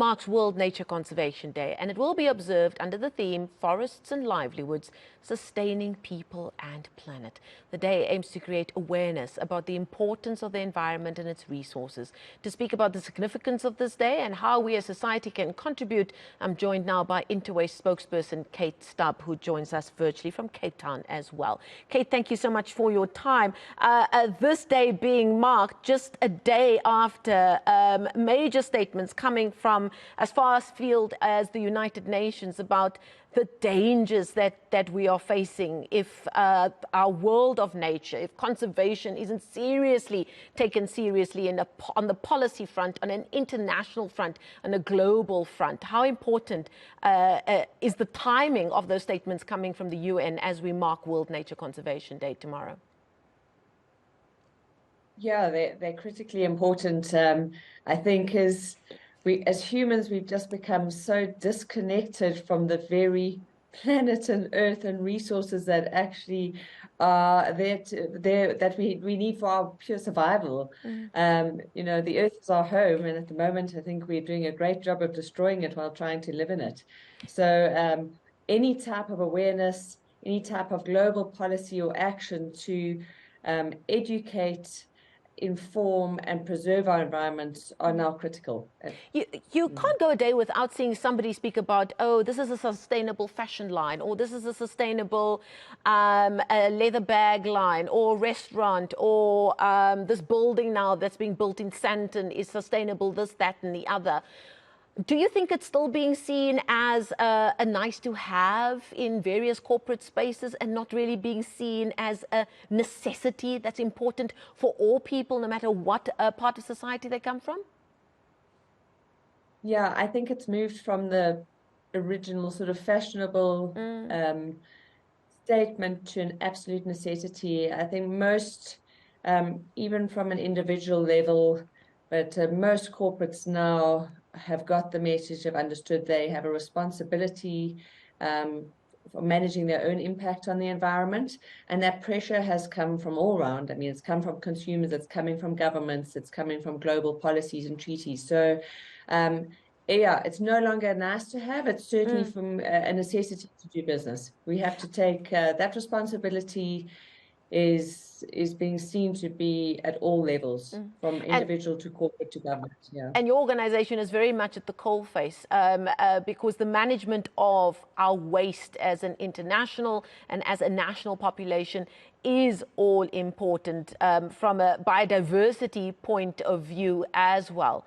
marks World Nature Conservation Day, and it will be observed under the theme Forests and Livelihoods, Sustaining People and Planet. The day aims to create awareness about the importance of the environment and its resources. To speak about the significance of this day and how we as society can contribute, I'm joined now by eNCA spokesperson Kate Stubbs, who joins us virtually from Cape Town as well. Kate, thank you so much for your time. This day being marked just a day after major statements coming from as far afield as the United Nations about the dangers that we are facing if our world of nature, if conservation isn't taken seriously on the policy front, on an international front, on a global front. How important is the timing of those statements coming from the UN as we mark World Nature Conservation Day tomorrow? Yeah, they're critically important. I think as humans, we've just become so disconnected from the very planet and earth and resources that actually are that we need for our pure survival. You know, the earth is our home, and at the moment, I think we're doing a great job of destroying it while trying to live in it. So any type of awareness, any type of global policy or action to educate, inform and preserve our environment are now critical. You can't go a day without seeing somebody speak about, oh, this is a sustainable fashion line, or this is a sustainable leather bag line, or restaurant, or this building now that's being built in Sandton is sustainable, this, that and the other. Do you think it's still being seen as a nice to have in various corporate spaces and not really being seen as a necessity that's important for all people, no matter what part of society they come from? Yeah, I think it's moved from the original sort of fashionable statement to an absolute necessity. I think most, even from an individual level, but most corporates now have got the message, have understood they have a responsibility for managing their own impact on the environment. And that pressure has come from all around. I mean, it's come from consumers, it's coming from governments, it's coming from global policies and treaties. So yeah, it's no longer nice to have, it's certainly from a necessity to do business. We have to take that responsibility is being seen to be at all levels, from individual to corporate to government. Yeah. And your organization is very much at the coalface because the management of our waste as an international and as a national population is all important from a biodiversity point of view as well.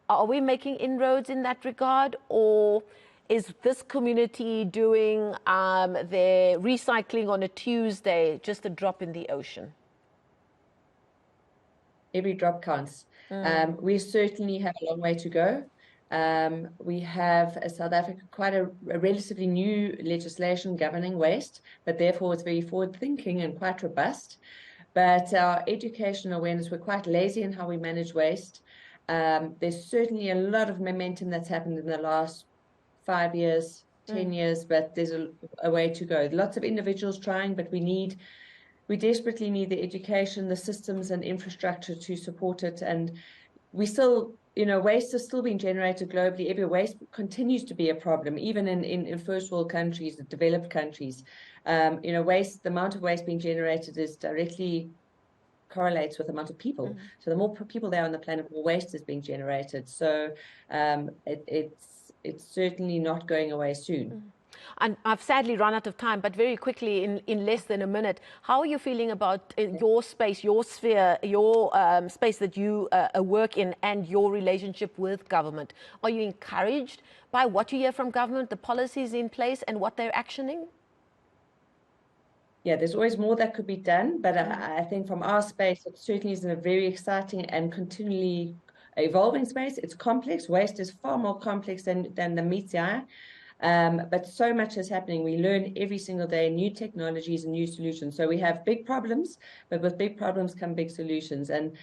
Are we making inroads in that regard, or is this community doing their recycling on a Tuesday just a drop in the ocean? Every drop counts. We certainly have a long way to go. We have, as South Africa, quite a relatively new legislation governing waste, but therefore it's very forward-thinking and quite robust. But our education awareness, we're quite lazy in how we manage waste. There's certainly a lot of momentum that's happened in the last 5 years, 10 years, but there's a way to go. Lots of individuals trying, but we desperately need the education, the systems and infrastructure to support it. And we still, you know, waste is still being generated globally. Every waste continues to be a problem, even in first world countries, the developed countries. You know, waste, the amount of waste being generated is directly correlates with the amount of people. So the more people there on the planet, more waste is being generated. So it's certainly not going away soon. And I've sadly run out of time, but very quickly, in less than a minute, how are you feeling about your space, your sphere, your space that you work in, and your relationship with government? Are you encouraged by what you hear from government, the policies in place and what they're actioning? Yeah, there's always more that could be done, but I think from our space, it certainly is a very exciting and continually evolving space. It's complex. Waste is far more complex than meets the eye. But so much is happening. We learn every single day new technologies and new solutions. So we have big problems, but with big problems come big solutions. And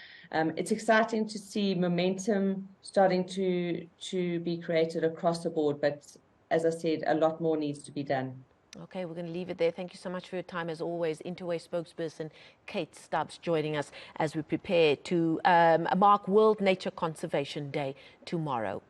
it's exciting to see momentum starting to be created across the board. But as I said, a lot more needs to be done. Okay, we're going to leave it there. Thank you so much for your time, as always. eNCA spokesperson Kate Stubbs joining us as we prepare to mark World Nature Conservation Day tomorrow.